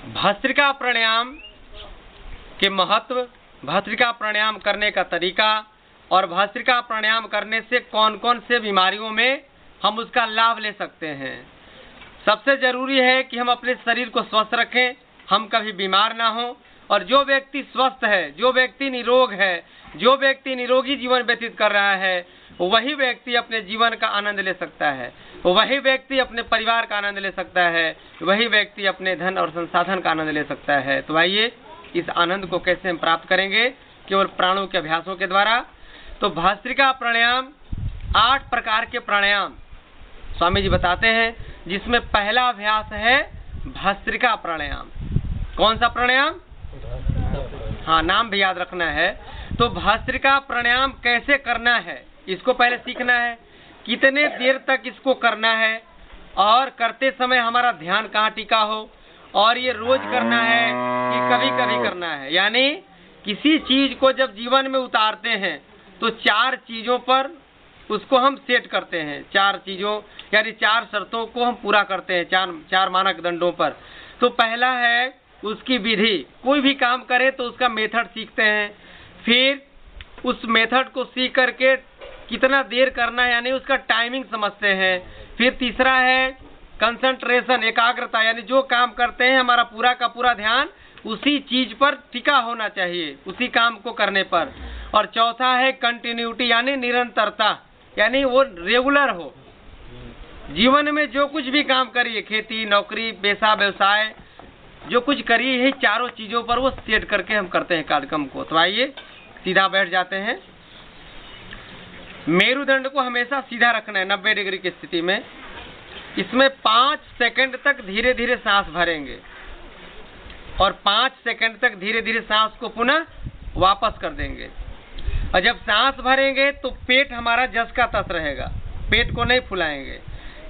भस्त्रिका प्राणायाम के महत्व, भस्त्रिका प्राणायाम करने का तरीका और भस्त्रिका प्राणायाम करने से कौन कौन से बीमारियों में हम उसका लाभ ले सकते हैं। सबसे जरूरी है कि हम अपने शरीर को स्वस्थ रखें, हम कभी बीमार ना हो। और जो व्यक्ति स्वस्थ है, जो व्यक्ति निरोग है, जो व्यक्ति निरोगी जीवन व्यतीत कर रहा है, वही व्यक्ति अपने जीवन का आनंद ले सकता है, वही व्यक्ति अपने परिवार का आनंद ले सकता है, वही व्यक्ति अपने धन और संसाधन का आनंद ले सकता है। तो आइए इस आनंद को कैसे हम प्राप्त करेंगे? केवल प्राणों के अभ्यासों के द्वारा। तो भस्त्रिका प्राणायाम 8 प्रकार के प्राणायाम स्वामी जी बताते हैं, जिसमें पहला अभ्यास है भस्त्रिका प्राणायाम। कौन सा प्राणायाम? हाँ, नाम भी याद रखना है। तो भस्त्रिका प्राणायाम कैसे करना है, इसको पहले सीखना है। कितने देर तक इसको करना है और करते समय हमारा ध्यान कहाँ टिका हो, और ये रोज करना है कि कभी कभी करना है। यानी किसी चीज को जब जीवन में उतारते हैं तो 4 चीजों पर उसको हम सेट करते हैं। 4 चीजों यानी 4 शर्तों को हम पूरा करते हैं, 4 मानक दंडों पर। तो पहला है उसकी विधि। कोई भी काम करे तो उसका मेथड सीखते हैं, फिर उस मेथड को सीख करके कितना देर करना है यानी उसका टाइमिंग समझते हैं। फिर तीसरा है कंसंट्रेशन, एकाग्रता, यानी जो काम करते हैं हमारा पूरा का पूरा ध्यान उसी चीज पर टिका होना चाहिए, उसी काम को करने पर। और चौथा है कंटिन्यूटी, यानी निरंतरता, यानी वो रेगुलर हो। जीवन में जो कुछ भी काम करिए, खेती, नौकरी, पेशा, व्यवसाय, जो कुछ करिए, यही चारों चीजों पर वो सेट करके हम करते हैं कार्यक्रम को। तो आइए सीधा बैठ जाते हैं। मेरुदंड को हमेशा सीधा रखना है 90 डिग्री की स्थिति में। इसमें 5 सेकंड तक धीरे धीरे सांस भरेंगे और 5 सेकंड तक धीरे धीरे सांस को पुनः वापस कर देंगे। और जब सांस भरेंगे तो पेट हमारा जस का तस रहेगा, पेट को नहीं फुलाएंगे।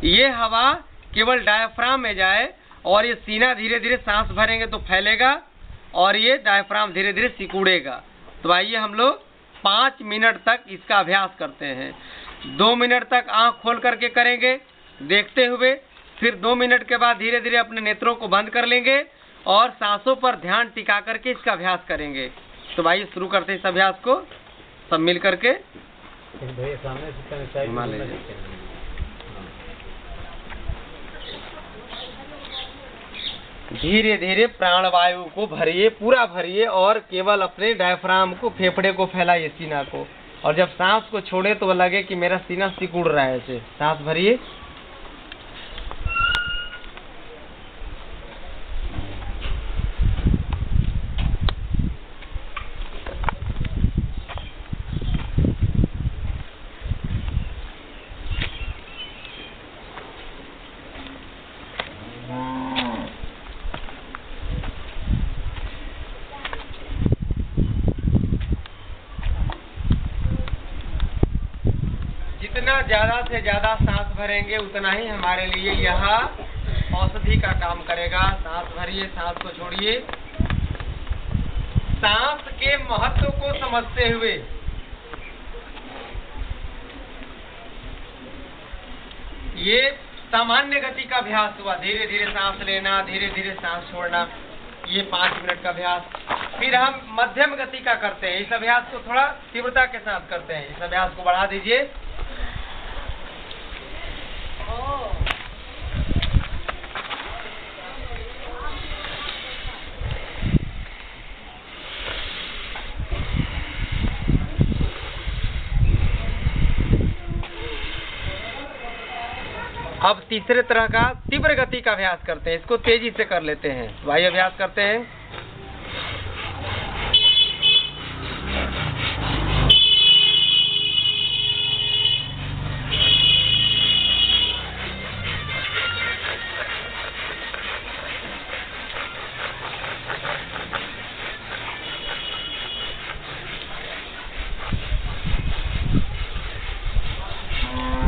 ये हवा केवल डायफ्राम में जाए और ये सीना धीरे धीरे सांस भरेंगे तो फैलेगा और ये डायफ्राम धीरे धीरे सिकुड़ेगा। तो आइए हम लोग 5 मिनट तक इसका अभ्यास करते हैं। 2 मिनट तक आंख खोल करके करेंगे देखते हुए, फिर 2 मिनट के बाद धीरे धीरे अपने नेत्रों को बंद कर लेंगे और सांसों पर ध्यान टिका करके इसका अभ्यास करेंगे। तो भाई शुरू करते हैं इस अभ्यास को सब मिल करके। धीरे धीरे प्राणवायु को भरिए, पूरा भरिए और केवल अपने डायफ्राम को, फेफड़े को फैलाइए, सीना को। और जब सांस को छोड़े तो लगे कि मेरा सीना सिकुड़ रहा है, ऐसे सांस भरिए। जितना ज्यादा से ज्यादा सांस भरेंगे उतना ही हमारे लिए यह औषधि का काम करेगा। सांस भरिए, सांस को छोड़िए। सांस के महत्व को समझते हुए ये सामान्य गति का अभ्यास हुआ। धीरे धीरे सांस लेना, धीरे धीरे सांस छोड़ना, ये 5 मिनट का अभ्यास। फिर हम मध्यम गति का करते हैं। इस अभ्यास को थोड़ा तीव्रता के साथ करते हैं। इस अभ्यास को बढ़ा दीजिए। अब तीसरे तरह का तीव्र गति का अभ्यास करते हैं। इसको तेजी से कर लेते हैं। भाई अभ्यास करते हैं।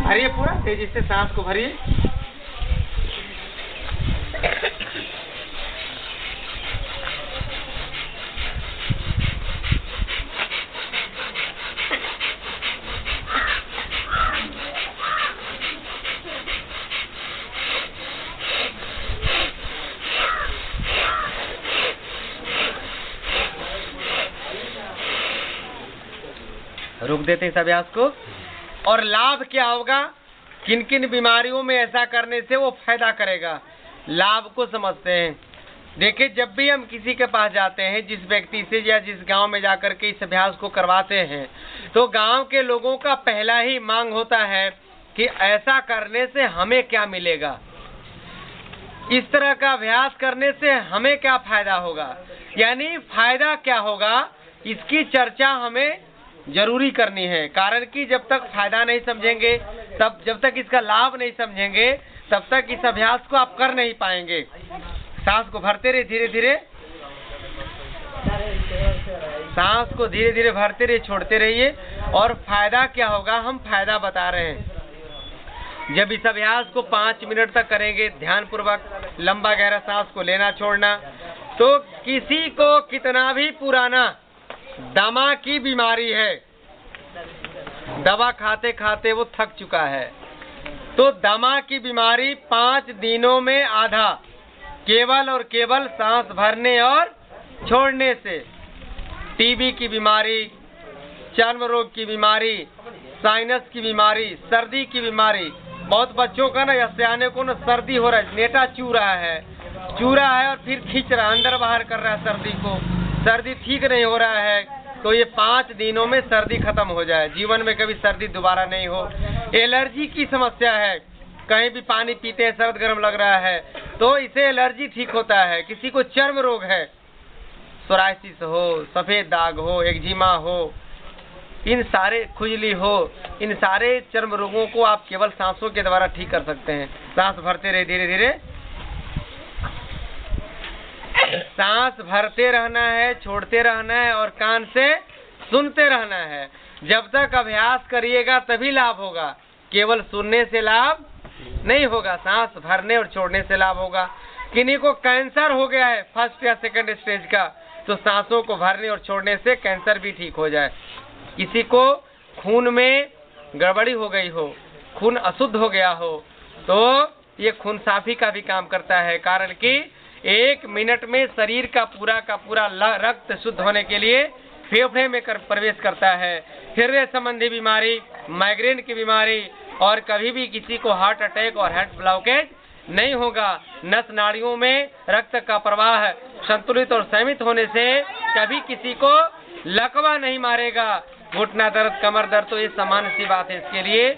भरिए, पूरा तेजी से सांस को भरिए। रोक देते हैं इस अभ्यास को। और लाभ क्या होगा, किन किन बीमारियों में ऐसा करने से वो फायदा करेगा, लाभ को समझते हैं। देखिए, जब भी हम किसी के पास जाते हैं, जिस व्यक्ति से या जिस गांव में जाकर के इस अभ्यास को करवाते हैं, तो गांव के लोगों का पहला ही मांग होता है कि ऐसा करने से हमें क्या मिलेगा, इस तरह का अभ्यास करने से हमें क्या फायदा होगा, यानी फायदा क्या होगा, इसकी चर्चा हमें जरूरी करनी है। कारण कि जब तक फायदा नहीं समझेंगे, तब जब तक इसका लाभ नहीं समझेंगे, तब तक इस अभ्यास को आप कर नहीं पाएंगे। सांस को भरते रहिए, धीरे धीरे सांस को धीरे धीरे भरते रहिए, छोड़ते रहिए। और फायदा क्या होगा, हम फायदा बता रहे हैं। जब इस अभ्यास को 5 मिनट तक करेंगे, ध्यान पूर्वक लंबा गहरा सांस को लेना छोड़ना, तो किसी को कितना भी पुराना दमा की बीमारी है, दवा खाते खाते वो थक चुका है, तो दमा की बीमारी 5 दिनों में आधा, केवल और केवल सांस भरने और छोड़ने से। टीबी की बीमारी, चर्म रोग की बीमारी, साइनस की बीमारी, सर्दी की बीमारी, बहुत बच्चों का ना या सियाने को ना सर्दी हो रहा है, नेटा चू रहा है और फिर खींच रहा है, अंदर बाहर कर रहा है सर्दी को, सर्दी ठीक नहीं हो रहा है, तो ये 5 दिनों में सर्दी खत्म हो जाए, जीवन में कभी सर्दी दोबारा नहीं हो। एलर्जी की समस्या है, कहीं भी पानी पीते हैं सर्द गर्म लग रहा है, तो इसे एलर्जी ठीक होता है। किसी को चर्म रोग है, सोराइसिस हो, सफेद दाग हो, एक्जिमा हो, इन सारे खुजली हो, इन सारे चर्म रोगों को आप केवल सांसों के द्वारा ठीक कर सकते हैं। सांस भरते रहे, धीरे धीरे सांस भरते रहना है, छोड़ते रहना है और कान से सुनते रहना है। जब तक अभ्यास करिएगा तभी लाभ होगा, केवल सुनने से लाभ नहीं होगा, सांस भरने और छोड़ने से लाभ होगा। किन्हीं को कैंसर हो गया है 1st या 2nd स्टेज का, तो सांसों को भरने और छोड़ने से कैंसर भी ठीक हो जाए। किसी को खून में गड़बड़ी हो गई हो, खून अशुद्ध हो गया हो, तो ये खून साफी का भी काम करता है। कारण कि 1 मिनट में शरीर का पूरा रक्त शुद्ध होने के लिए फेफड़े में प्रवेश करता है। हृदय संबंधी बीमारी, माइग्रेन की बीमारी और कभी भी किसी को हार्ट अटैक और हार्ट ब्लॉकेज नहीं होगा। नस नाड़ियों में रक्त का प्रवाह संतुलित और संयमित होने से कभी किसी को लकवा नहीं मारेगा। घुटना दर्द, कमर दर्द तो ये सामान्य सी बात है, इसके लिए